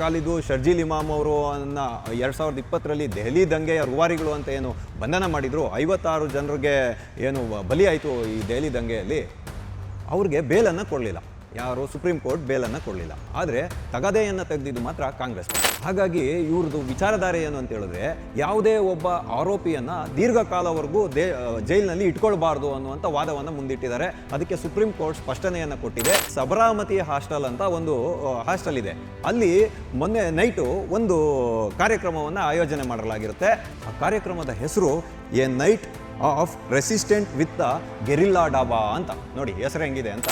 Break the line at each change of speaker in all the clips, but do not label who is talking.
ಖಾಲಿದು, ಶರ್ಜೀಲ್ ಇಮಾಮ್ ಅವರು 2020ರಲ್ಲಿ ದೆಹಲಿ ದಂಗೆಯ ರೂವಾರಿಗಳು ಅಂತ ಏನು ಬಂಧನ ಮಾಡಿದ್ರು, 56 ಜನರಿಗೆ ಏನು ಬಲಿ ಆಯಿತು ಈ ದೆಹಲಿ ದಂಗೆಯಲ್ಲಿ, ಅವ್ರಿಗೆ ಬೇಲನ್ನು ಕೊಡಲಿಲ್ಲ. ಯಾರು ಸುಪ್ರೀಂ ಕೋರ್ಟ್ ಬೇಲನ್ನು ಕೊಡಲಿಲ್ಲ. ಆದರೆ ತಗದೆಯನ್ನು ತೆಗೆದಿದ್ದು ಮಾತ್ರ ಕಾಂಗ್ರೆಸ್. ಹಾಗಾಗಿ ಇವ್ರದ್ದು ವಿಚಾರಧಾರೆ ಏನು ಅಂತ ಹೇಳಿದ್ರೆ, ಯಾವುದೇ ಒಬ್ಬ ಆರೋಪಿಯನ್ನು ದೀರ್ಘಕಾಲವರೆಗೂ ಜೈಲಿನಲ್ಲಿ ಇಟ್ಕೊಳ್ಬಾರ್ದು ಅನ್ನುವಂಥ ವಾದವನ್ನು ಮುಂದಿಟ್ಟಿದ್ದಾರೆ. ಅದಕ್ಕೆ ಸುಪ್ರೀಂ ಕೋರ್ಟ್ ಸ್ಪಷ್ಟನೆಯನ್ನು ಕೊಟ್ಟಿದೆ. ಸಬರಾಮತಿ ಹಾಸ್ಟೆಲ್ ಅಂತ ಒಂದು ಹಾಸ್ಟೆಲ್ ಇದೆ. ಅಲ್ಲಿ ಮೊನ್ನೆ ನೈಟು ಒಂದು ಕಾರ್ಯಕ್ರಮವನ್ನು ಆಯೋಜನೆ ಮಾಡಲಾಗಿರುತ್ತೆ. ಆ ಕಾರ್ಯಕ್ರಮದ ಹೆಸರು A knight of resistant with the guerrilla dhaba ಅಂತ. ನೋಡಿ ಹೆಸರು ಹೆಂಗಿದೆ ಅಂತ.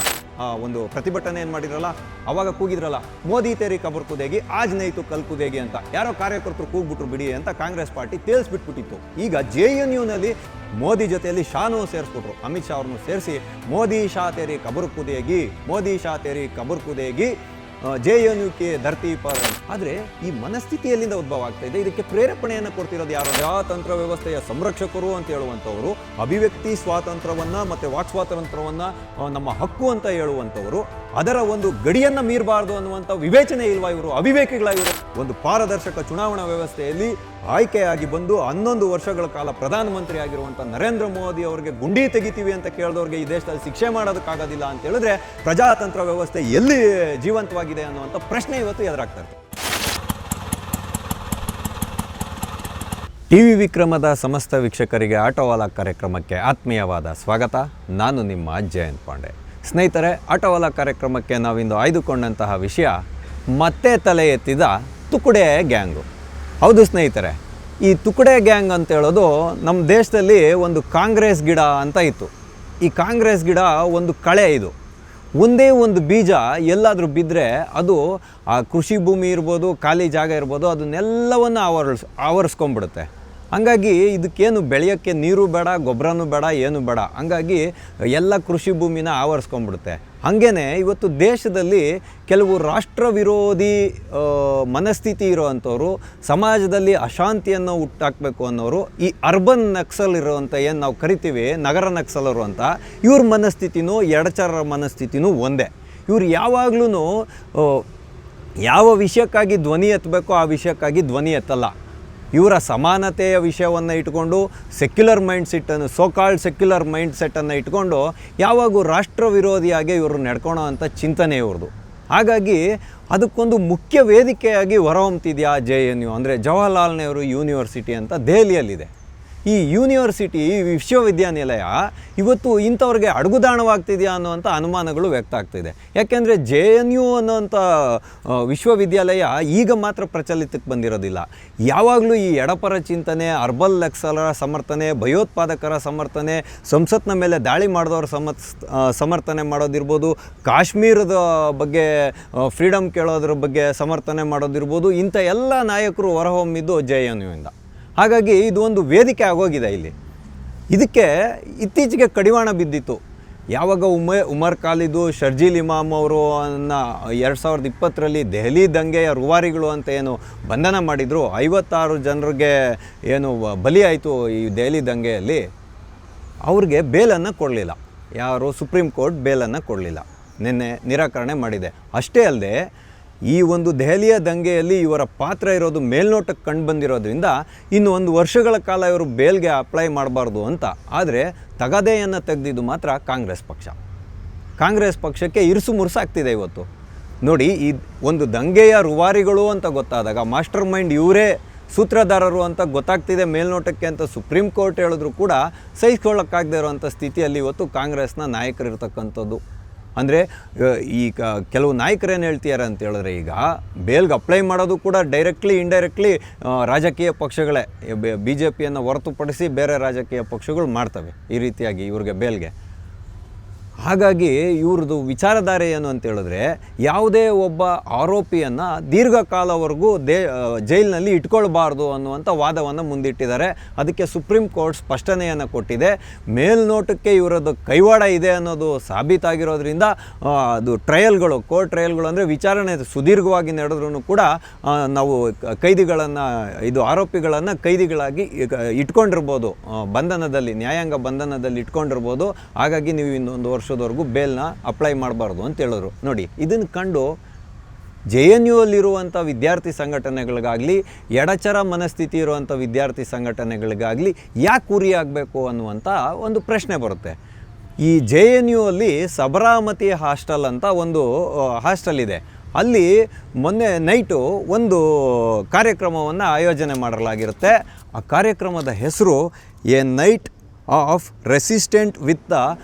ಒಂದು ಪ್ರತಿಭಟನೆ ಏನು ಮಾಡಿದ್ರಲ್ಲ, ಅವಾಗ ಕೂಗಿದ್ರಲ್ಲ, ಮೋದಿ ತೇರಿ ಕಬರ್ ಕುದೇಗಿ ಆಜ್ ನೈತು ಕಲ್ ಕುದೇಗಿ ಅಂತ. ಯಾರೋ ಕಾರ್ಯಕರ್ತರು ಕೂಗ್ಬಿಟ್ರು ಬಿಡಿ ಅಂತ ಕಾಂಗ್ರೆಸ್ ಪಾರ್ಟಿ ತೇಲ್ಸ್ಬಿಟ್ಬಿಟ್ಟಿತ್ತು. ಈಗ JNUನಲ್ಲಿ ಮೋದಿ ಜೊತೆಯಲ್ಲಿ ಶಾನೂ ಸೇರಿಸ್ಬಿಟ್ರು, ಅಮಿತ್ ಶಾ ಅವ್ರನ್ನು ಸೇರಿಸಿ ಮೋದಿ ಶಾ ತೇರಿ ಕಬರ್ ಕುದೇಗಿ, ಮೋದಿ ಶಾ ತೇರಿ ಕಬರ್ ಕುದೇಗಿ, JNU ಕೆ ಧರ್ತಿ ಪರ್. ಆದರೆ ಈ ಮನಸ್ಥಿತಿ ಎಲ್ಲಿಂದ ಉದ್ಭವ ಆಗ್ತಾ ಇದೆ? ಇದಕ್ಕೆ ಪ್ರೇರೇಪಣೆಯನ್ನು ಕೊಡ್ತಿರೋದು ಯಾರು? ಪ್ರಜಾತಂತ್ರ ವ್ಯವಸ್ಥೆಯ ಸಂರಕ್ಷಕರು ಅಂತ ಹೇಳುವಂಥವರು, ಅಭಿವ್ಯಕ್ತಿ ಸ್ವಾತಂತ್ರ್ಯವನ್ನು ಮತ್ತು ವಾಕ್ ಸ್ವಾತಂತ್ರ್ಯವನ್ನು ನಮ್ಮ ಹಕ್ಕು ಅಂತ ಹೇಳುವಂಥವರು, ಅದರ ಒಂದು ಗಡಿಯನ್ನು ಮೀರಬಾರ್ದು ಅನ್ನುವಂಥ ವಿವೇಚನೆ ಇಲ್ವಾ ಇವರು? ಅವಿವೇಕಿಗಳ ಇವರು? ಒಂದು ಪಾರದರ್ಶಕ ಚುನಾವಣಾ ವ್ಯವಸ್ಥೆಯಲ್ಲಿ ಆಯ್ಕೆಯಾಗಿ ಬಂದು 11 ವರ್ಷಗಳ ಕಾಲ ಪ್ರಧಾನಮಂತ್ರಿ ಆಗಿರುವಂಥ ನರೇಂದ್ರ ಮೋದಿ ಅವರಿಗೆ ಗುಂಡಿ ತೆಗಿತೀವಿ ಅಂತ ಕೇಳಿದವ್ರಿಗೆ ಈ ದೇಶದಲ್ಲಿ ಶಿಕ್ಷೆ ಮಾಡೋದಕ್ಕಾಗೋದಿಲ್ಲ ಅಂತ ಹೇಳಿದ್ರೆ ಪ್ರಜಾತಂತ್ರ ವ್ಯವಸ್ಥೆ ಎಲ್ಲಿ ಜೀವಂತವಾಗಿದೆ ಅನ್ನುವಂಥ ಪ್ರಶ್ನೆ ಇವತ್ತು ಎದುರಾಗ್ತಾ ಇರ್ತದೆ. TV ವಿಕ್ರಮದ ಸಮಸ್ತ ವೀಕ್ಷಕರಿಗೆ ಆಟೋವಾಲ ಕಾರ್ಯಕ್ರಮಕ್ಕೆ ಆತ್ಮೀಯವಾದ ಸ್ವಾಗತ. ನಾನು ನಿಮ್ಮ ಜಯಂತ್ ಪಾಂಡೆ. ಸ್ನೇಹಿತರೆ, ಆಟೋವಾಲ ಕಾರ್ಯಕ್ರಮಕ್ಕೆ ನಾವಿಂದು ಆಯ್ದುಕೊಂಡಂತಹ ವಿಷಯ ಮತ್ತೆ ತಲೆ ಎತ್ತಿದ ತುಕುಡೆ ಗ್ಯಾಂಗು. ಹೌದು ಸ್ನೇಹಿತರೆ, ಈ ತುಕುಡೆ ಗ್ಯಾಂಗ್ ಅಂತ ಹೇಳೋದು ನಮ್ಮ ದೇಶದಲ್ಲಿ ಒಂದು ಕಾಂಗ್ರೆಸ್ ಗಿಡ ಅಂತ ಇತ್ತು. ಈ ಕಾಂಗ್ರೆಸ್ ಗಿಡ ಒಂದು ಕಳೆ. ಇದು ಒಂದೇ ಒಂದು ಬೀಜ ಎಲ್ಲಾದರೂ ಬಿದ್ದರೆ ಅದು ಆ ಕೃಷಿ ಭೂಮಿ ಇರ್ಬೋದು, ಖಾಲಿ ಜಾಗ ಇರ್ಬೋದು, ಅದನ್ನೆಲ್ಲವನ್ನು ಆವರಿಸ್ಕೊಂಡ್ಬಿಡುತ್ತೆ. ಹಂಗಾಗಿ ಇದಕ್ಕೇನು ಬೆಳೆಯೋಕ್ಕೆ ನೀರು ಬೇಡ, ಗೊಬ್ಬರನೂ ಬೇಡ, ಏನು ಬೇಡ. ಹಂಗಾಗಿ ಎಲ್ಲ ಕೃಷಿ ಭೂಮಿನ ಆವರಿಸ್ಕೊಂಡ್ಬಿಡುತ್ತೆ. ಹಾಗೇ ಇವತ್ತು ದೇಶದಲ್ಲಿ ಕೆಲವು ರಾಷ್ಟ್ರ ವಿರೋಧಿ ಮನಸ್ಥಿತಿ ಇರೋವಂಥವ್ರು, ಸಮಾಜದಲ್ಲಿ ಅಶಾಂತಿಯನ್ನು ಹುಟ್ಟಾಕಬೇಕು ಅನ್ನೋರು, ಈ ಅರ್ಬನ್ ನಕ್ಸಲ್ ಇರೋವಂಥ ಏನು ನಾವು ಕರಿತೀವಿ ನಗರ ನಕ್ಸಲರು ಅಂತ, ಇವ್ರ ಮನಸ್ಥಿತಿನೂ ಎಡಚರರ ಮನಸ್ಥಿತಿನೂ ಒಂದೇ. ಇವ್ರು ಯಾವಾಗಲೂ ಯಾವ ವಿಷಯಕ್ಕಾಗಿ ಧ್ವನಿ ಎತ್ತಬೇಕೋ ಆ ವಿಷಯಕ್ಕಾಗಿ ಧ್ವನಿ ಎತ್ತಲ್ಲ. ಇವರ ಸಮಾನತೆಯ ವಿಷಯವನ್ನು ಇಟ್ಕೊಂಡು ಸೆಕ್ಯುಲರ್ ಮೈಂಡ್ ಸೆಟ್ಟನ್ನು, ಸೋಕಾಲ್ಡ್ ಸೆಕ್ಯುಲರ್ ಮೈಂಡ್ ಸೆಟ್ಟನ್ನು ಇಟ್ಕೊಂಡು ಯಾವಾಗೂ ರಾಷ್ಟ್ರ ವಿರೋಧಿಯಾಗಿ ಇವರು ನಡ್ಕೊಳೋ ಅಂಥ ಚಿಂತನೆ ಇವ್ರದ್ದು. ಹಾಗಾಗಿ ಅದಕ್ಕೊಂದು ಮುಖ್ಯ ವೇದಿಕೆಯಾಗಿ ಹೊರಹೊಮ್ತಿದೆಯಾ JNU ಅಂದರೆ ಜವಾಹರ್ಲಾಲ್ ನೆಹರು ಯೂನಿವರ್ಸಿಟಿ ಅಂತ ದೆಹಲಿಯಲ್ಲಿದೆ. ಈ ಯೂನಿವರ್ಸಿಟಿ, ಈ ವಿಶ್ವವಿದ್ಯಾನಿಲಯ ಇವತ್ತು ಇಂಥವ್ರಿಗೆ ಅಡುಗುದಾಣವಾಗ್ತಿದೆಯಾ ಅನ್ನುವಂಥ ಅನುಮಾನಗಳು ವ್ಯಕ್ತ ಆಗ್ತಿದೆ. ಯಾಕೆಂದರೆ JNU ಅನ್ನೋಂಥ ವಿಶ್ವವಿದ್ಯಾಲಯ ಈಗ ಮಾತ್ರ ಪ್ರಚಲಿತಕ್ಕೆ ಬಂದಿರೋದಿಲ್ಲ. ಯಾವಾಗಲೂ ಈ ಎಡಪರ ಚಿಂತನೆ, ಅರ್ಬನ್ ನಕ್ಸಲರ ಸಮರ್ಥನೆ, ಭಯೋತ್ಪಾದಕರ ಸಮರ್ಥನೆ, ಸಂಸತ್ನ ಮೇಲೆ ದಾಳಿ ಮಾಡಿದವ್ರ ಸಮರ್ಥನೆ ಮಾಡೋದಿರ್ಬೋದು, ಕಾಶ್ಮೀರದ ಬಗ್ಗೆ ಫ್ರೀಡಮ್ ಕೇಳೋದ್ರ ಬಗ್ಗೆ ಸಮರ್ಥನೆ ಮಾಡೋದಿರ್ಬೋದು, ಇಂಥ ಎಲ್ಲ ನಾಯಕರು ಹೊರಹೊಮ್ಮಿದ್ದು JNU ಇಂದ. ಹಾಗಾಗಿ ಇದು ಒಂದು ವೇದಿಕೆ ಆಗೋಗಿದೆ ಇಲ್ಲಿ. ಇದಕ್ಕೆ ಇತ್ತೀಚೆಗೆ ಕಡಿವಾಣ ಬಿದ್ದಿತ್ತು. ಯಾವಾಗ ಉಮರ್ ಖಾಲಿದು, ಶರ್ಜೀಲ್ ಇಮಾಮ್ ಅವರು 2020ರಲ್ಲಿ ದೆಹಲಿ ದಂಗೆಯ ರೂವಾರಿಗಳು ಅಂತ ಏನು ಬಂಧನ ಮಾಡಿದ್ರು, 56 ಜನರಿಗೆ ಏನು ಬಲಿ ಆಯಿತು ಈ ದೆಹಲಿ ದಂಗೆಯಲ್ಲಿ, ಅವ್ರಿಗೆ ಬೇಲನ್ನು ಕೊಡಲಿಲ್ಲ. ಯಾರು ಸುಪ್ರೀಂ ಕೋರ್ಟ್ ಬೇಲನ್ನು ಕೊಡಲಿಲ್ಲ, ನಿನ್ನೆ ನಿರಾಕರಣೆ ಮಾಡಿದೆ. ಅಷ್ಟೇ ಅಲ್ಲದೆ ಈ ಒಂದು ದೆಹಲಿಯ ದಂಗೆಯಲ್ಲಿ ಇವರ ಪಾತ್ರ ಇರೋದು ಮೇಲ್ನೋಟಕ್ಕೆ ಕಂಡು ಬಂದಿರೋದ್ರಿಂದ ಇನ್ನು 1 ವರ್ಷಗಳ ಕಾಲ ಇವರು ಬೇಲ್ಗೆ ಅಪ್ಲೈ ಮಾಡಬಾರ್ದು ಅಂತ. ಆದರೆ ತಗದೆಯನ್ನು ತೆಗೆದಿದ್ದು ಮಾತ್ರ ಕಾಂಗ್ರೆಸ್ ಪಕ್ಷ. ಕಾಂಗ್ರೆಸ್ ಪಕ್ಷಕ್ಕೆ ಇರುಸು ಮುರುಸಾಗ್ತಿದೆ ಇವತ್ತು. ನೋಡಿ, ಈ ಒಂದು ದಂಗೆಯ ರೂವಾರಿಗಳು ಅಂತ ಗೊತ್ತಾದಾಗ, ಮಾಸ್ಟರ್ ಮೈಂಡ್ ಇವರೇ ಸೂತ್ರಧಾರರು ಅಂತ ಗೊತ್ತಾಗ್ತಿದೆ ಮೇಲ್ನೋಟಕ್ಕೆ ಅಂತ ಸುಪ್ರೀಂ ಕೋರ್ಟ್ ಹೇಳಿದ್ರು ಕೂಡ ಸಹಿಸ್ಕೊಳ್ಳೋಕ್ಕಾಗದೇ ಇರೋವಂಥ ಸ್ಥಿತಿಯಲ್ಲಿ ಇವತ್ತು ಕಾಂಗ್ರೆಸ್ನ ನಾಯಕರು ಇರ್ತಕ್ಕಂಥದ್ದು. ಅಂದರೆ ಈ ಕೆಲವು ನಾಯಕರು ಏನು ಹೇಳ್ತಿದ್ದಾರೆ ಅಂತ ಹೇಳಿದ್ರೆ, ಈಗ ಬೇಲ್ಗೆ ಅಪ್ಲೈ ಮಾಡೋದು ಕೂಡ ಡೈರೆಕ್ಟ್ಲಿ ಇಂಡೈರೆಕ್ಟ್ಲಿ ರಾಜಕೀಯ ಪಕ್ಷಗಳೇ, BJPಯನ್ನು ಹೊರತುಪಡಿಸಿ ಬೇರೆ ರಾಜಕೀಯ ಪಕ್ಷಗಳು ಮಾಡ್ತವೆ ಈ ರೀತಿಯಾಗಿ ಇವ್ರಿಗೆ ಬೇಲ್ಗೆ. ಹಾಗಾಗಿ ಇವ್ರದ್ದು ವಿಚಾರಧಾರೆ ಏನು ಅಂತ ಹೇಳಿದ್ರೆ, ಯಾವುದೇ ಒಬ್ಬ ಆರೋಪಿಯನ್ನು ದೀರ್ಘಕಾಲವರೆಗೂ ಜೈಲಿನಲ್ಲಿ ಇಟ್ಕೊಳ್ಬಾರ್ದು ಅನ್ನುವಂಥ ವಾದವನ್ನು ಮುಂದಿಟ್ಟಿದ್ದಾರೆ. ಅದಕ್ಕೆ ಸುಪ್ರೀಂ ಕೋರ್ಟ್ ಸ್ಪಷ್ಟನೆಯನ್ನು ಕೊಟ್ಟಿದೆ. ಮೇಲ್ನೋಟಕ್ಕೆ ಇವರದ್ದು ಕೈವಾಡ ಇದೆ ಅನ್ನೋದು ಸಾಬೀತಾಗಿರೋದ್ರಿಂದ ಅದು ಟ್ರಯಲ್ಗಳು, ಕೋರ್ಟ್ ಟ್ರಯಲ್ಗಳು ಅಂದರೆ ವಿಚಾರಣೆ ಸುದೀರ್ಘವಾಗಿ ನಡೆದ್ರೂ ಕೂಡ ನಾವು ಕೈದಿಗಳನ್ನು, ಇದು ಆರೋಪಿಗಳನ್ನು ಕೈದಿಗಳಾಗಿ ಇಟ್ಕೊಂಡಿರ್ಬೋದು, ಬಂಧನದಲ್ಲಿ, ನ್ಯಾಯಾಂಗ ಬಂಧನದಲ್ಲಿ ಇಟ್ಕೊಂಡಿರ್ಬೋದು. ಹಾಗಾಗಿ ನೀವು ಇನ್ನೊಂದು ವರ್ಷದವರೆಗೂ ಬೇಲ್ನ ಅಪ್ಲೈ ಮಾಡಬಾರ್ದು ಅಂತ ಹೇಳಿದ್ರು. ನೋಡಿ, ಇದನ್ನು ಕಂಡು JNU ಅಲ್ಲಿರುವಂಥ ವಿದ್ಯಾರ್ಥಿ ಸಂಘಟನೆಗಳಿಗಾಗಲಿ, ಎಡಚರ ಮನಸ್ಥಿತಿ ಇರುವಂಥ ವಿದ್ಯಾರ್ಥಿ ಸಂಘಟನೆಗಳಿಗಾಗಲಿ ಯಾಕೆ ಗುರಿಯಾಗಬೇಕು ಅನ್ನುವಂಥ ಒಂದು ಪ್ರಶ್ನೆ ಬರುತ್ತೆ. ಈ JNU ಅಲ್ಲಿ ಸಬರಾಮತಿ ಹಾಸ್ಟೆಲ್ ಅಂತ ಒಂದು ಹಾಸ್ಟೆಲ್ ಇದೆ. ಅಲ್ಲಿ ಮೊನ್ನೆ ನೈಟು ಒಂದು ಕಾರ್ಯಕ್ರಮವನ್ನು ಆಯೋಜನೆ ಮಾಡಲಾಗಿರುತ್ತೆ. ಆ ಕಾರ್ಯಕ್ರಮದ ಹೆಸರು A knight of resistant with the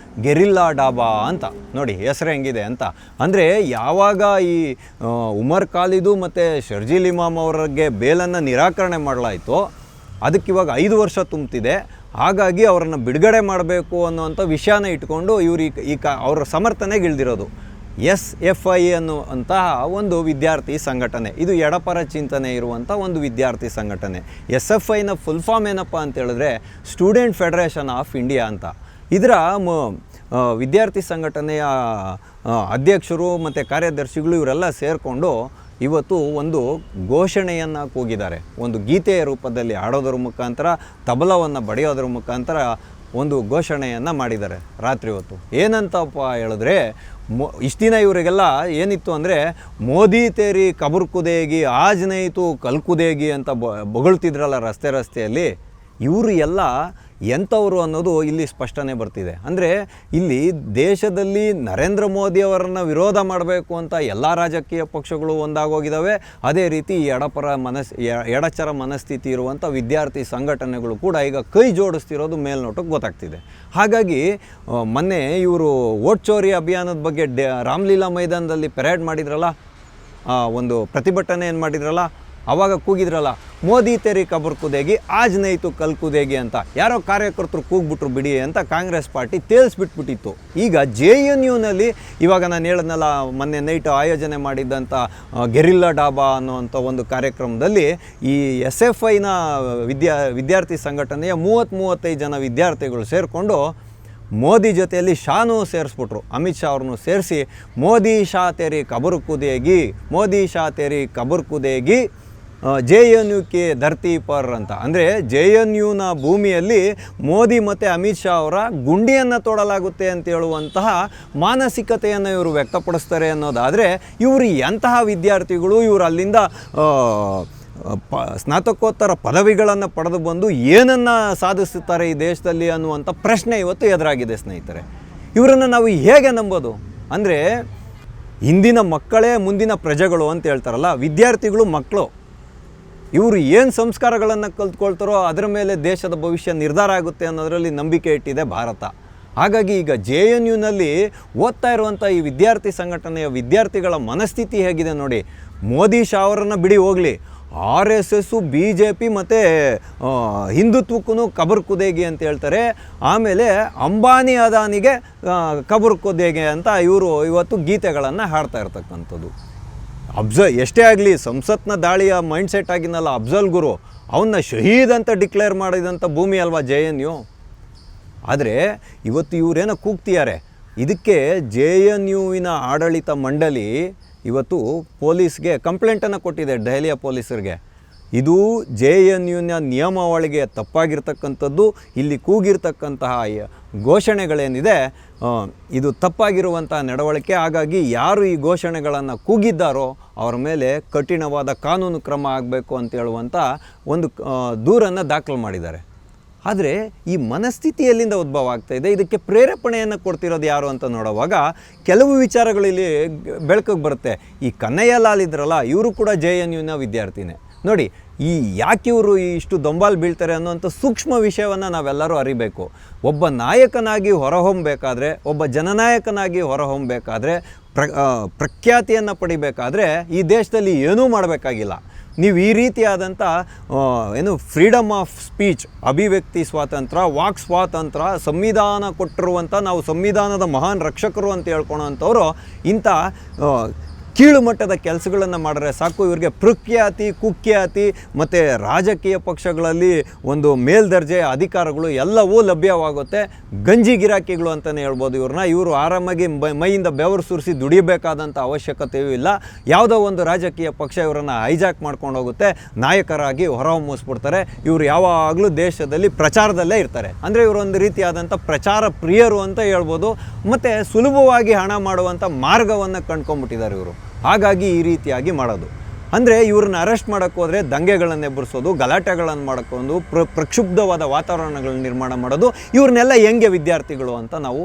guerrilla dhaba ಅಂತ. ನೋಡಿ ಹೆಸರು ಹೆಂಗಿದೆ ಅಂತ. ಅಂದರೆ ಯಾವಾಗ ಈ ಉಮರ್ ಖಾಲಿದು ಮತ್ತು ಶರ್ಜೀಲ್ ಇಮಾಮ್ ಅವರಿಗೆ ಬೇಲನ್ನು ನಿರಾಕರಣೆ ಮಾಡಲಾಯಿತು, ಅದಕ್ಕಿವಾಗ 5 ವರ್ಷ ತುಂಬ್ತಿದೆ. ಹಾಗಾಗಿ ಅವರನ್ನು ಬಿಡುಗಡೆ ಮಾಡಬೇಕು ಅನ್ನೋವಂಥ ವಿಷಯನ ಇಟ್ಕೊಂಡು ಇವರು ಅವರ ಸಮರ್ಥನೆಗೆ ಇಳಿದಿರೋದು. SFI ಅನ್ನುವಂತಹ ಒಂದು ವಿದ್ಯಾರ್ಥಿ ಸಂಘಟನೆ, ಇದು ಎಡಪರ ಚಿಂತನೆ ಇರುವಂಥ ಒಂದು ವಿದ್ಯಾರ್ಥಿ ಸಂಘಟನೆ. SFIನ ಫುಲ್ ಫಾರ್ಮ್ ಏನಪ್ಪ ಅಂತ ಹೇಳಿದ್ರೆ ಸ್ಟೂಡೆಂಟ್ ಫೆಡರೇಷನ್ ಆಫ್ ಇಂಡಿಯಾ ಅಂತ. ಇದರ ವಿದ್ಯಾರ್ಥಿ ಸಂಘಟನೆಯ ಅಧ್ಯಕ್ಷರು ಮತ್ತು ಕಾರ್ಯದರ್ಶಿಗಳು ಇವರೆಲ್ಲ ಸೇರಿಕೊಂಡು ಇವತ್ತು ಒಂದು ಘೋಷಣೆಯನ್ನು ಕೂಗಿದ್ದಾರೆ. ಒಂದು ಗೀತೆಯ ರೂಪದಲ್ಲಿ ಹಾಡೋದ್ರ ಮುಖಾಂತರ, ತಬಲವನ್ನು ಬಡಿಯೋದ್ರ ಮುಖಾಂತರ ಒಂದು ಘೋಷಣೆಯನ್ನು ಮಾಡಿದ್ದಾರೆ ರಾತ್ರಿ ಹೊತ್ತು. ಏನಂತಪ್ಪ ಹೇಳಿದ್ರೆ, ಇಷ್ಟು ದಿನ ಇವರಿಗೆಲ್ಲ ಏನಿತ್ತು ಅಂದರೆ ಮೋದಿ ತೇರಿ ಕಬುರ್ಕುದೇಗಿ ಆಜ್ ನೈತು ಕಲ್ಕುದೇಗಿ ಅಂತ ಬೊಗಳ್ತಿದ್ರಲ್ಲ ರಸ್ತೆಯಲ್ಲಿ. ಇವರು ಎಲ್ಲ ಎಂಥವರು ಅನ್ನೋದು ಇಲ್ಲಿ ಸ್ಪಷ್ಟನೆ ಬರ್ತಿದೆ. ಅಂದರೆ ಇಲ್ಲಿ ದೇಶದಲ್ಲಿ ನರೇಂದ್ರ ಮೋದಿ ಅವರನ್ನು ವಿರೋಧ ಮಾಡಬೇಕು ಅಂತ ಎಲ್ಲ ರಾಜಕೀಯ ಪಕ್ಷಗಳು ಒಂದಾಗೋಗಿದ್ದಾವೆ. ಅದೇ ರೀತಿ ಎಡಚರ ಮನಸ್ಥಿತಿ ಇರುವಂಥ ವಿದ್ಯಾರ್ಥಿ ಸಂಘಟನೆಗಳು ಕೂಡ ಈಗ ಕೈ ಜೋಡಿಸ್ತಿರೋದು ಮೇಲ್ನೋಟಕ್ಕೆ ಗೊತ್ತಾಗ್ತಿದೆ. ಹಾಗಾಗಿ ಮೊನ್ನೆ ಇವರು ವೋಟ್ ಚೋರಿ ಅಭಿಯಾನದ ಬಗ್ಗೆ ರಾಮಲೀಲಾ ಮೈದಾನದಲ್ಲಿ ಪೆರೇಡ್ ಮಾಡಿದ್ರಲ್ಲ, ಒಂದು ಪ್ರತಿಭಟನೆ ಏನು ಮಾಡಿದ್ರಲ್ಲ, ಆವಾಗ ಕೂಗಿದ್ರಲ್ಲ ಮೋದಿ ತೇರಿ ಕಬುರ್ಕುದೇಗಿ ಆಜ್ ನೈತು ಕಲ್ಕುದೇಗಿ ಅಂತ. ಯಾರೋ ಕಾರ್ಯಕರ್ತರು ಕೂಗ್ಬಿಟ್ರು ಬಿಡಿ ಅಂತ ಕಾಂಗ್ರೆಸ್ ಪಾರ್ಟಿ ತೇಲ್ಸ್ಬಿಟ್ಬಿಟ್ಟಿತ್ತು. ಈಗ JNUನಲ್ಲಿ ಇವಾಗ ನಾನು ಹೇಳಿದ್ನಲ್ಲ, ಮೊನ್ನೆ ನೈಟ್ ಆಯೋಜನೆ ಮಾಡಿದ್ದಂಥ ಗೆರಿಲ್ಲಾ ಡಾಬಾ ಅನ್ನೋವಂಥ ಒಂದು ಕಾರ್ಯಕ್ರಮದಲ್ಲಿ ಈ SFIನ ವಿದ್ಯಾರ್ಥಿ ಸಂಘಟನೆಯ 30-35 ಜನ ವಿದ್ಯಾರ್ಥಿಗಳು ಸೇರಿಕೊಂಡು ಮೋದಿ ಜೊತೆಯಲ್ಲಿ ಶಾನೂ ಸೇರಿಸ್ಬಿಟ್ರು, ಅಮಿತ್ ಶಾ ಅವ್ರನ್ನೂ ಸೇರಿಸಿ ಮೋದಿ ಶಾ ತೇರಿ ಕಬುರ್ಕುದೇಗಿ, ಮೋದಿ ಶಾ ತೇರಿ ಕಬುರ್ಕುದೇಗಿ JNU ಕೆ ಧರ್ತಿ ಪರ್ ಅಂತ. ಅಂದರೆ JNUನ ಭೂಮಿಯಲ್ಲಿ ಮೋದಿ ಮತ್ತು ಅಮಿತ್ ಶಾ ಅವರ ಗುಂಡಿಯನ್ನು ತೋಡಲಾಗುತ್ತೆ ಅಂತ ಹೇಳುವಂತಹ ಮಾನಸಿಕತೆಯನ್ನು ಇವರು ವ್ಯಕ್ತಪಡಿಸ್ತಾರೆ ಅನ್ನೋದಾದರೆ, ಇವರು ಎಂತಹ ವಿದ್ಯಾರ್ಥಿಗಳು, ಇವರು ಅಲ್ಲಿಂದ ಸ್ನಾತಕೋತ್ತರ ಪದವಿಗಳನ್ನು ಪಡೆದು ಬಂದು ಏನನ್ನು ಸಾಧಿಸುತ್ತಾರೆ ಈ ದೇಶದಲ್ಲಿ ಅನ್ನುವಂಥ ಪ್ರಶ್ನೆ ಇವತ್ತು ಎದುರಾಗಿದೆ ಸ್ನೇಹಿತರೆ. ಇವರನ್ನು ನಾವು ಹೇಗೆ ನಂಬೋದು? ಅಂದರೆ ಇಂದಿನ ಮಕ್ಕಳೇ ಮುಂದಿನ ಪ್ರಜೆಗಳು ಅಂತ ಹೇಳ್ತಾರಲ್ಲ, ವಿದ್ಯಾರ್ಥಿಗಳು ಮಕ್ಕಳು. ಇವರು ಏನು ಸಂಸ್ಕಾರಗಳನ್ನು ಕಲ್ತ್ಕೊಳ್ತಾರೋ ಅದರ ಮೇಲೆ ದೇಶದ ಭವಿಷ್ಯ ನಿರ್ಧಾರ ಆಗುತ್ತೆ ಅನ್ನೋದರಲ್ಲಿ ನಂಬಿಕೆ ಇಟ್ಟಿದೆ ಭಾರತ. ಹಾಗಾಗಿ ಈಗ JNUನಲ್ಲಿ ಓದ್ತಾ ಇರುವಂಥ ಈ ವಿದ್ಯಾರ್ಥಿ ಸಂಘಟನೆಯ ವಿದ್ಯಾರ್ಥಿಗಳ ಮನಸ್ಥಿತಿ ಹೇಗಿದೆ ನೋಡಿ. ಮೋದಿ ಶಾ ಅವರನ್ನು ಬಿಡಿ ಹೋಗಲಿ, RSS, BJP ಮತ್ತು ಹಿಂದುತ್ವಕ್ಕೂ ಕಬುರ್ಕುದೇಗಿ ಅಂತ ಹೇಳ್ತಾರೆ. ಆಮೇಲೆ ಅಂಬಾನಿ ಅದಾನಿಗೆ ಕಬುರ್ಕುದೇಗಿ ಅಂತ ಇವರು ಇವತ್ತು ಗೀತೆಗಳನ್ನು ಹಾಡ್ತಾ ಇರ್ತಕ್ಕಂಥದ್ದು. ಎಷ್ಟೇ ಆಗಲಿ ಸಂಸತ್ನ ದಾಳಿಯ ಮೈಂಡ್ಸೆಟ್ ಆಗಿನಲ್ಲ ಅಫ್ಜಲ್ ಗುರು, ಅವನ್ನ ಶಹೀದ್ ಅಂತ ಡಿಕ್ಲೇರ್ ಮಾಡಿದಂಥ ಭೂಮಿ ಅಲ್ವಾ JNU. ಆದರೆ ಇವತ್ತು ಇವರೇನೋ ಕೂಗ್ತಿದ್ದಾರೆ. ಇದಕ್ಕೆ JNUವಿನ ಆಡಳಿತ ಮಂಡಳಿ ಇವತ್ತು ಪೊಲೀಸ್ಗೆ ಕಂಪ್ಲೇಂಟನ್ನು ಕೊಟ್ಟಿದೆ, ದೆಹಲಿಯ ಪೊಲೀಸರಿಗೆ. ಇದು JNUನ ನಿಯಮಾವಳಿಗೆ ತಪ್ಪಾಗಿರ್ತಕ್ಕಂಥದ್ದು. ಇಲ್ಲಿ ಕೂಗಿರ್ತಕ್ಕಂತಹ ಘೋಷಣೆಗಳೇನಿದೆ ಇದು ತಪ್ಪಾಗಿರುವಂಥ ನಡವಳಿಕೆ. ಹಾಗಾಗಿ ಯಾರು ಈ ಘೋಷಣೆಗಳನ್ನು ಕೂಗಿದ್ದಾರೋ ಅವರ ಮೇಲೆ ಕಠಿಣವಾದ ಕಾನೂನು ಕ್ರಮ ಆಗಬೇಕು ಅಂತ ಹೇಳುವಂಥ ಒಂದು ದೂರನ್ನು ದಾಖಲು ಮಾಡಿದ್ದಾರೆ. ಆದರೆ ಈ ಮನಸ್ಥಿತಿ ಎಲ್ಲಿಂದ ಉದ್ಭವ ಆಗ್ತಾಯಿದೆ, ಇದಕ್ಕೆ ಪ್ರೇರೇಪಣೆಯನ್ನು ಕೊಡ್ತಿರೋದು ಯಾರು ಅಂತ ನೋಡುವಾಗ ಕೆಲವು ವಿಚಾರಗಳಲ್ಲಿ ಬೆಳಕಿಗೆ ಬರುತ್ತೆ. ಈ ಕನ್ನಯ್ಯ ಲಾಲ್ ಇದ್ರಲ್ಲ, ಇವರು ಕೂಡ JNUನ ವಿದ್ಯಾರ್ಥಿನೇ. ನೋಡಿ, ಈ ಯಾಕೆ ಇವರು ಇಷ್ಟು ದೊಂಬಾಲು ಬೀಳ್ತಾರೆ ಅನ್ನೋಂಥ ಸೂಕ್ಷ್ಮ ವಿಷಯವನ್ನು ನಾವೆಲ್ಲರೂ ಅರಿಬೇಕು. ಒಬ್ಬ ನಾಯಕನಾಗಿ ಹೊರಹೊಮ್ಮಬೇಕಾದ್ರೆ, ಒಬ್ಬ ಜನನಾಯಕನಾಗಿ ಹೊರಹೊಮ್ಮಬೇಕಾದ್ರೆ, ಪ್ರಖ್ಯಾತಿಯನ್ನು ಪಡಿಬೇಕಾದ್ರೆ ಈ ದೇಶದಲ್ಲಿ ಏನೂ ಮಾಡಬೇಕಾಗಿಲ್ಲ. ನೀವು ಈ ರೀತಿಯಾದಂಥ ಫ್ರೀಡಮ್ ಆಫ್ ಸ್ಪೀಚ್, ಅಭಿವ್ಯಕ್ತಿ ಸ್ವಾತಂತ್ರ್ಯ, ವಾಕ್ ಸ್ವಾತಂತ್ರ್ಯ, ಸಂವಿಧಾನ ಕೊಟ್ಟಿರುವಂಥ, ನಾವು ಸಂವಿಧಾನದ ಮಹಾನ್ ರಕ್ಷಕರು ಅಂತ ಹೇಳ್ಕೊಳೋಂಥವ್ರು ಇಂಥ ಕೀಳು ಮಟ್ಟದ ಕೆಲಸಗಳನ್ನು ಮಾಡಿದ್ರೆ ಸಾಕು, ಇವ್ರಿಗೆ ಪ್ರಖ್ಯಾತಿ, ಕುಖ್ಯಾತಿ ಮತ್ತು ರಾಜಕೀಯ ಪಕ್ಷಗಳಲ್ಲಿ ಒಂದು ಮೇಲ್ದರ್ಜೆ ಅಧಿಕಾರಗಳು ಎಲ್ಲವೂ ಲಭ್ಯವಾಗುತ್ತೆ. ಗಂಜಿ ಗಿರಾಕಿಗಳು ಅಂತಲೇ ಹೇಳ್ಬೋದು ಇವ್ರನ್ನ. ಇವರು ಆರಾಮಾಗಿ ಮೈಯಿಂದ ಬೆವರು ಸುರಿಸಿ ದುಡಿಯಬೇಕಾದಂಥ ಅವಶ್ಯಕತೆಯೂ ಇಲ್ಲ. ಯಾವುದೋ ಒಂದು ರಾಜಕೀಯ ಪಕ್ಷ ಇವರನ್ನು ಹೈಜಾಕ್ ಮಾಡ್ಕೊಂಡು ಹೋಗುತ್ತೆ, ನಾಯಕರಾಗಿ ಹೊರಹೊಮ್ಮಿಸ್ಬಿಡ್ತಾರೆ. ಇವರು ಯಾವಾಗಲೂ ದೇಶದಲ್ಲಿ ಪ್ರಚಾರದಲ್ಲೇ ಇರ್ತಾರೆ. ಅಂದರೆ ಇವರೊಂದು ರೀತಿಯಾದಂಥ ಪ್ರಚಾರ ಪ್ರಿಯರು ಅಂತ ಹೇಳ್ಬೋದು. ಮತ್ತು ಸುಲಭವಾಗಿ ಹಣ ಮಾಡುವಂಥ ಮಾರ್ಗವನ್ನು ಕಂಡ್ಕೊಂಡ್ಬಿಟ್ಟಿದ್ದಾರೆ ಇವರು. ಹಾಗಾಗಿ ಈ ರೀತಿಯಾಗಿ ಮಾಡೋದು. ಅಂದರೆ ಇವ್ರನ್ನ ಅರೆಸ್ಟ್ ಮಾಡೋಕ್ಕೆ ಹೋದರೆ ದಂಗೆಗಳನ್ನು ಎಬ್ಬರಿಸೋದು, ಗಲಾಟೆಗಳನ್ನು ಮಾಡ್ಕೊಂಡು ಪ್ರಕ್ಷುಬ್ಧವಾದ ವಾತಾವರಣಗಳನ್ನ ನಿರ್ಮಾಣ ಮಾಡೋದು, ಇವ್ರನ್ನೆಲ್ಲ ಹೆಂಗೆ ವಿದ್ಯಾರ್ಥಿಗಳು ಅಂತ ನಾವು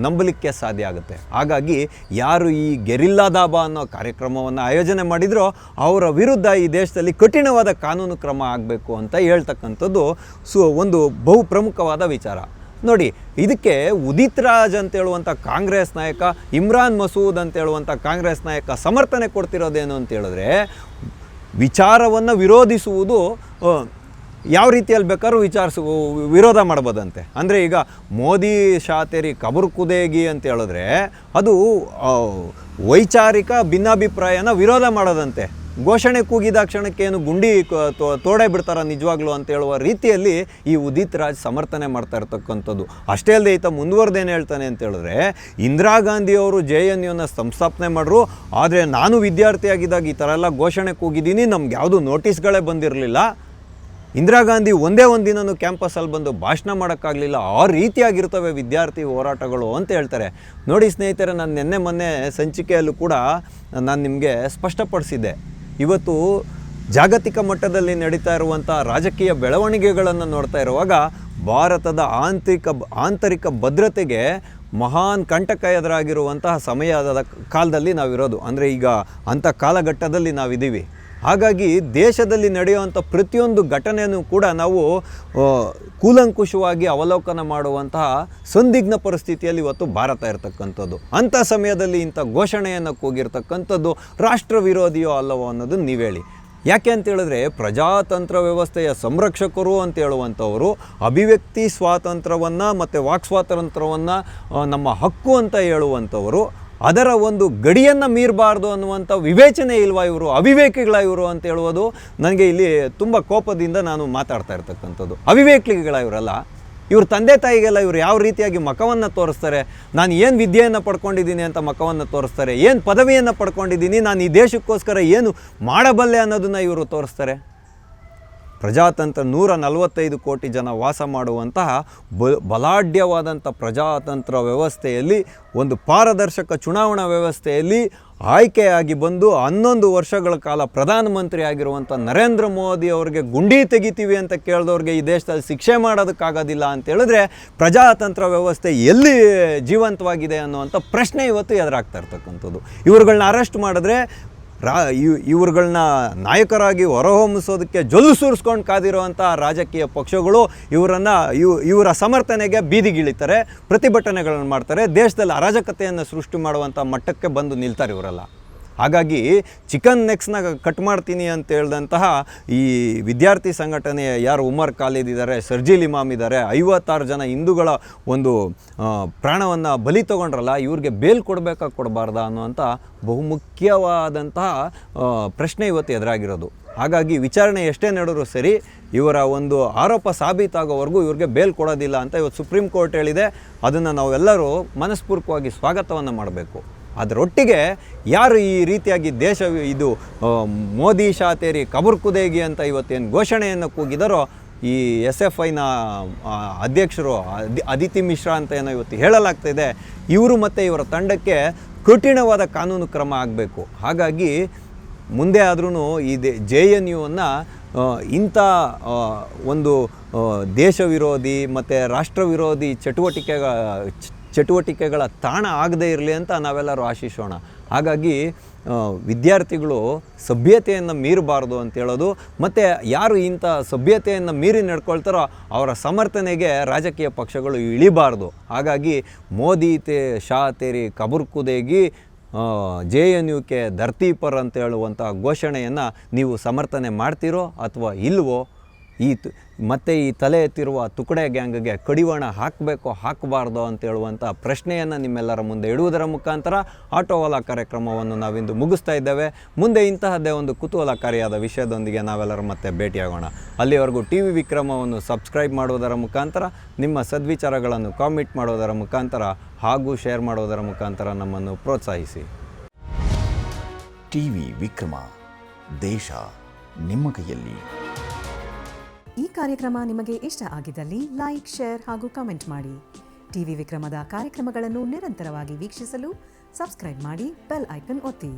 ನಂಬಲಿಕ್ಕೆ ಸಾಧ್ಯ ಆಗುತ್ತೆ. ಹಾಗಾಗಿ ಯಾರು ಈ ಗೆರಿಲ್ಲಾ ದಾಬಾ ಅನ್ನೋ ಕಾರ್ಯಕ್ರಮವನ್ನು ಆಯೋಜನೆ ಮಾಡಿದ್ರೋ ಅವರ ವಿರುದ್ಧ ಈ ದೇಶದಲ್ಲಿ ಕಠಿಣವಾದ ಕಾನೂನು ಕ್ರಮ ಆಗಬೇಕು ಅಂತ ಹೇಳ್ತಕ್ಕಂಥದ್ದು ಒಂದು ಬಹು ಪ್ರಮುಖವಾದ ವಿಚಾರ. ನೋಡಿ, ಇದಕ್ಕೆ ಉದಿತ್ ರಾಜ್ ಅಂತ ಹೇಳುವಂಥ ಕಾಂಗ್ರೆಸ್ ನಾಯಕ, ಇಮ್ರಾನ್ ಮಸೂದ್ ಅಂತ ಹೇಳುವಂಥ ಕಾಂಗ್ರೆಸ್ ನಾಯಕ ಸಮರ್ಥನೆ ಕೊಡ್ತಿರೋದೇನು ಅಂತ ಹೇಳಿದ್ರೆ, ವಿಚಾರವನ್ನು ವಿರೋಧಿಸುವುದು ಯಾವ ರೀತಿಯಲ್ಲಿ ಬೇಕಾದ್ರೂ ವಿರೋಧ ಮಾಡ್ಬೋದಂತೆ. ಅಂದರೆ ಈಗ ಮೋದಿ ಶಾತೇರಿ ಕಬರ್ ಕುದೇಗಿ ಅಂತ ಹೇಳಿದ್ರೆ ಅದು ವೈಚಾರಿಕ ಭಿನ್ನಾಭಿಪ್ರಾಯನ ವಿರೋಧ ಮಾಡೋದಂತೆ. ಘೋಷಣೆ ಕೂಗಿದ ಕ್ಷಣಕ್ಕೆ ಏನು ಗುಂಡಿ ತೋಡೆ ಬಿಡ್ತಾರ ನಿಜವಾಗ್ಲೂ ಅಂತ ಹೇಳುವ ರೀತಿಯಲ್ಲಿ ಈ ಉದಿತ್ ರಾಜ್ ಸಮರ್ಥನೆ ಮಾಡ್ತಾ ಇರ್ತಕ್ಕಂಥದ್ದು. ಅಷ್ಟೇ ಅಲ್ಲದೆ ಈತ ಮುಂದುವರೆದೇನು ಹೇಳ್ತಾನೆ ಅಂತ ಹೇಳಿದ್ರೆ, ಇಂದಿರಾ ಗಾಂಧಿಯವರು JNUನ ಸಂಸ್ಥಾಪನೆ ಮಾಡ್ರು, ಆದರೆ ನಾನು ವಿದ್ಯಾರ್ಥಿಯಾಗಿದ್ದಾಗ ಈ ಥರ ಎಲ್ಲ ಘೋಷಣೆ ಕೂಗಿದ್ದೀನಿ, ನಮ್ಗೆ ಯಾವುದು ನೋಟಿಸ್ಗಳೇ ಬಂದಿರಲಿಲ್ಲ. ಇಂದಿರಾ ಗಾಂಧಿ ಒಂದೇ ಒಂದು ದಿನವೂ ಕ್ಯಾಂಪಸಲ್ಲಿ ಬಂದು ಭಾಷಣ ಮಾಡೋಕ್ಕಾಗಲಿಲ್ಲ, ಆ ರೀತಿಯಾಗಿರ್ತವೆ ವಿದ್ಯಾರ್ಥಿ ಹೋರಾಟಗಳು ಅಂತ ಹೇಳ್ತಾರೆ. ನೋಡಿ ಸ್ನೇಹಿತರೆ, ನಾನು ಮೊನ್ನೆ ಸಂಚಿಕೆಯಲ್ಲೂ ಕೂಡ ನಾನು ನಿಮಗೆ ಸ್ಪಷ್ಟಪಡಿಸಿದ್ದೆ. ಇವತ್ತು ಜಾಗತಿಕ ಮಟ್ಟದಲ್ಲಿ ನಡೀತಾ ಇರುವಂಥ ರಾಜಕೀಯ ಬೆಳವಣಿಗೆಗಳನ್ನು ನೋಡ್ತಾ ಇರುವಾಗ ಭಾರತದ ಆಂತರಿಕ ಭದ್ರತೆಗೆ ಮಹಾನ್ ಕಂಟಕ ಎದುರಾಗಿರುವಂತಹ ಸಮಯದ ಕಾಲದಲ್ಲಿ ನಾವಿರೋದು. ಅಂದರೆ ಈಗ ಅಂಥ ಕಾಲಘಟ್ಟದಲ್ಲಿ ನಾವಿದ್ದೀವಿ. ಹಾಗಾಗಿ ದೇಶದಲ್ಲಿ ನಡೆಯುವಂಥ ಪ್ರತಿಯೊಂದು ಘಟನೆಯೂ ಕೂಡ ನಾವು ಕೂಲಂಕುಷವಾಗಿ ಅವಲೋಕನ ಮಾಡುವಂತಹ ಸಂದಿಗ್ಧ ಪರಿಸ್ಥಿತಿಯಲ್ಲಿ ಇವತ್ತು ಭಾರತ ಇರತಕ್ಕಂಥದ್ದು. ಅಂಥ ಸಮಯದಲ್ಲಿ ಇಂಥ ಘೋಷಣೆಯನ್ನು ಕೂಗಿರ್ತಕ್ಕಂಥದ್ದು ರಾಷ್ಟ್ರ ವಿರೋಧಿಯೋ ಅಲ್ಲವೋ ಅನ್ನೋದನ್ನು ನೀವು ಹೇಳಿ. ಯಾಕೆ ಅಂತ ಹೇಳಿದ್ರೆ, ಪ್ರಜಾತಂತ್ರ ವ್ಯವಸ್ಥೆಯ ಸಂರಕ್ಷಕರು ಅಂತ ಹೇಳುವಂಥವರು ಅಭಿವ್ಯಕ್ತಿ ಸ್ವಾತಂತ್ರ್ಯವನ್ನು ಮತ್ತು ವಾಕ್ ಸ್ವಾತಂತ್ರ್ಯವನ್ನು ನಮ್ಮ ಹಕ್ಕು ಅಂತ ಹೇಳುವಂಥವರು ಅದರ ಒಂದು ಗಡಿಯನ್ನು ಮೀರಬಾರ್ದು ಅನ್ನುವಂಥ ವಿವೇಚನೆ ಇಲ್ವಾ ಇವರು, ಅವಿವೇಕಿಗಳ ಇವರು ಅಂತ ಹೇಳುವುದು ನನಗೆ ಇಲ್ಲಿ ತುಂಬ ಕೋಪದಿಂದ ನಾನು ಮಾತಾಡ್ತಾ ಇರ್ತಕ್ಕಂಥದ್ದು. ಅವಿವೇಕಿಗಳ ಇವರಲ್ಲ, ಇವ್ರ ತಂದೆ ತಾಯಿಗೆಲ್ಲ ಇವರು ಯಾವ ರೀತಿಯಾಗಿ ಮಖವನ್ನು ತೋರಿಸ್ತಾರೆ. ನಾನು ಏನು ವಿದ್ಯೆಯನ್ನು ಪಡ್ಕೊಂಡಿದ್ದೀನಿ ಅಂತ ಮಖವನ್ನು ತೋರಿಸ್ತಾರೆ, ಏನು ಪದವಿಯನ್ನು ಪಡ್ಕೊಂಡಿದ್ದೀನಿ, ನಾನು ಈ ದೇಶಕ್ಕೋಸ್ಕರ ಏನು ಮಾಡಬಲ್ಲೆ ಅನ್ನೋದನ್ನು ಇವರು ತೋರಿಸ್ತಾರೆ. ಪ್ರಜಾತಂತ್ರ 145 ಕೋಟಿ ಜನ ವಾಸ ಮಾಡುವಂತಹ ಬಲಾಢ್ಯವಾದಂಥ ಪ್ರಜಾತಂತ್ರ ವ್ಯವಸ್ಥೆಯಲ್ಲಿ, ಒಂದು ಪಾರದರ್ಶಕ ಚುನಾವಣಾ ವ್ಯವಸ್ಥೆಯಲ್ಲಿ ಆಯ್ಕೆಯಾಗಿ ಬಂದು 11 ವರ್ಷಗಳ ಕಾಲ ಪ್ರಧಾನಮಂತ್ರಿ ಆಗಿರುವಂಥ ನರೇಂದ್ರ ಮೋದಿ ಅವರಿಗೆ ಗುಂಡಿ ತೆಗಿತೀವಿ ಅಂತ ಕೇಳಿದವ್ರಿಗೆ ಈ ದೇಶದಲ್ಲಿ ಶಿಕ್ಷೆ ಮಾಡೋದಕ್ಕಾಗೋದಿಲ್ಲ ಅಂತ ಹೇಳಿದ್ರೆ ಪ್ರಜಾತಂತ್ರ ವ್ಯವಸ್ಥೆ ಎಲ್ಲಿ ಜೀವಂತವಾಗಿದೆ ಅನ್ನುವಂಥ ಪ್ರಶ್ನೆ ಇವತ್ತು ಎದುರಾಗ್ತಾ ಇರ್ತಕ್ಕಂಥದ್ದು. ಇವ್ರುಗಳನ್ನ ಅರೆಸ್ಟ್ ಮಾಡಿದ್ರೆ ಇವ್ರುಗಳನ್ನ ನಾಯಕರಾಗಿ ಹೊರಹೊಮ್ಮಿಸೋದಕ್ಕೆ ಜೊಲ್ಲು ಸುರಿಸ್ಕೊಂಡು ಕಾದಿರುವಂಥ ರಾಜಕೀಯ ಪಕ್ಷಗಳು ಇವರ ಸಮರ್ಥನೆಗೆ ಬೀದಿಗಿಳಿತಾರೆ, ಪ್ರತಿಭಟನೆಗಳನ್ನು ಮಾಡ್ತಾರೆ, ದೇಶದಲ್ಲಿ ಅರಾಜಕತೆಯನ್ನು ಸೃಷ್ಟಿ ಮಾಡುವಂಥ ಮಟ್ಟಕ್ಕೆ ಬಂದು ನಿಲ್ತಾರೆ ಇವರೆಲ್ಲ. ಹಾಗಾಗಿ ಚಿಕನ್ ನೆಕ್ಸ್ನ ಕಟ್ ಮಾಡ್ತೀನಿ ಅಂತ ಹೇಳಿದಂತಹ ಈ ವಿದ್ಯಾರ್ಥಿ ಸಂಘಟನೆಯ ಯಾರು ಉಮರ್ ಖಾಲಿದ್ ಇದ್ದಾರೆ, ಸರ್ಜಿಲ್ ಇಮಾಮ್ ಇದ್ದಾರೆ, 56 ಜನ ಹಿಂದೂಗಳ ಒಂದು ಪ್ರಾಣವನ್ನು ಬಲಿ ತೊಗೊಂಡ್ರಲ್ಲ, ಇವ್ರಿಗೆ ಬೇಲ್ ಕೊಡಬೇಕಾ ಕೊಡಬಾರ್ದಾ ಅನ್ನುವಂಥ ಬಹುಮುಖ್ಯವಾದಂತಹ ಪ್ರಶ್ನೆ ಇವತ್ತು ಎದುರಾಗಿರೋದು. ಹಾಗಾಗಿ ವಿಚಾರಣೆ ಎಷ್ಟೇ ನಡೆದರೂ ಸರಿ, ಇವರ ಒಂದು ಆರೋಪ ಸಾಬೀತಾಗೋವರೆಗೂ ಇವ್ರಿಗೆ ಬೇಲ್ ಕೊಡೋದಿಲ್ಲ ಅಂತ ಇವತ್ತು ಸುಪ್ರೀಂ ಕೋರ್ಟ್ ಹೇಳಿದೆ. ಅದನ್ನು ನಾವೆಲ್ಲರೂ ಮನಸ್ಪೂರ್ವಕವಾಗಿ ಸ್ವಾಗತವನ್ನು ಮಾಡಬೇಕು. ಅದರೊಟ್ಟಿಗೆ ಯಾರು ಈ ರೀತಿಯಾಗಿ ಇದು ಮೋದಿ ಶಾತೇರಿ ಕಬರ್ ಕುದೇಗಿ ಅಂತ ಇವತ್ತೇನು ಘೋಷಣೆಯನ್ನು ಕೂಗಿದಾರೋ, ಈ SFIನ ಅಧ್ಯಕ್ಷರು ಅದಿತಿ ಮಿಶ್ರಾ ಅಂತ ಏನೋ ಇವತ್ತು ಹೇಳಲಾಗ್ತಾಯಿದೆ, ಇವರು ಮತ್ತು ಇವರ ತಂಡಕ್ಕೆ ಕಠಿಣವಾದ ಕಾನೂನು ಕ್ರಮ ಆಗಬೇಕು. ಹಾಗಾಗಿ ಮುಂದೆ ಆದ್ರೂ ಈ JNUವನ್ನು ಇಂಥ ಒಂದು ದೇಶ ವಿರೋಧಿ ಮತ್ತು ರಾಷ್ಟ್ರ ವಿರೋಧಿ ಚಟುವಟಿಕೆಗಳ ತಾಣ ಆಗದೇ ಇರಲಿ ಅಂತ ನಾವೆಲ್ಲರೂ ಆಶಿಸೋಣ. ಹಾಗಾಗಿ ವಿದ್ಯಾರ್ಥಿಗಳು ಸಭ್ಯತೆಯನ್ನು ಮೀರಬಾರ್ದು ಅಂತ ಹೇಳೋದು, ಮತ್ತು ಯಾರು ಇಂಥ ಸಭ್ಯತೆಯನ್ನು ಮೀರಿ ನಡ್ಕೊಳ್ತಾರೋ ಅವರ ಸಮರ್ಥನೆಗೆ ರಾಜಕೀಯ ಪಕ್ಷಗಳು ಇಳಿಬಾರ್ದು. ಹಾಗಾಗಿ ಮೋದಿ ಶಾ ತೇರಿ ಕಬರ್ ಕುದೇಗಿ JNU ಕೆ ಧರ್ತಿ ಪರ್ ಅಂತ ಹೇಳುವಂಥ ಘೋಷಣೆಯನ್ನು ನೀವು ಸಮರ್ಥನೆ ಮಾಡ್ತೀರೋ ಅಥವಾ ಇಲ್ವೋ, ಮತ್ತು ಈ ತಲೆ ಎತ್ತಿರುವ ತುಕಡೆ ಗ್ಯಾಂಗ್ಗೆ ಕಡಿವಾಣ ಹಾಕಬೇಕೋ ಹಾಕಬಾರ್ದೋ ಅಂತ ಹೇಳುವಂಥ ಪ್ರಶ್ನೆಯನ್ನು ನಿಮ್ಮೆಲ್ಲರ ಮುಂದೆ ಇಡುವುದರ ಮುಖಾಂತರ ಆಟೋವಾಲಾ ಕಾರ್ಯಕ್ರಮವನ್ನು ನಾವಿಂದು ಮುಗಿಸ್ತಾ ಇದ್ದೇವೆ. ಮುಂದೆ ಇಂತಹದ್ದೇ ಒಂದು ಕುತೂಹಲಕಾರಿಯಾದ ವಿಷಯದೊಂದಿಗೆ ನಾವೆಲ್ಲರೂ ಮತ್ತೆ ಭೇಟಿಯಾಗೋಣ. ಅಲ್ಲಿವರೆಗೂ TV ವಿಕ್ರಮವನ್ನು ಸಬ್ಸ್ಕ್ರೈಬ್ ಮಾಡುವುದರ ಮುಖಾಂತರ, ನಿಮ್ಮ ಸದ್ವಿಚಾರಗಳನ್ನು ಕಾಮೆಂಟ್ ಮಾಡೋದರ ಮುಖಾಂತರ ಹಾಗೂ ಶೇರ್ ಮಾಡೋದರ ಮುಖಾಂತರ ನಮ್ಮನ್ನು ಪ್ರೋತ್ಸಾಹಿಸಿ.
TV ವಿಕ್ರಮ, ದೇಶ ನಿಮ್ಮ ಕೈಯಲ್ಲಿ.
ಈ ಕಾರ್ಯಕ್ರಮ ನಿಮಗೆ ಇಷ್ಟ ಆಗಿದ್ದಲ್ಲಿ ಲೈಕ್, ಶೇರ್ ಹಾಗೂ ಕಮೆಂಟ್ ಮಾಡಿ. TV ವಿಕ್ರಮದ ಕಾರ್ಯಕ್ರಮಗಳನ್ನು ನಿರಂತರವಾಗಿ ವೀಕ್ಷಿಸಲು ಸಬ್ಸ್ಕ್ರೈಬ್ ಮಾಡಿ, ಬೆಲ್ ಐಕನ್ ಒತ್ತಿ.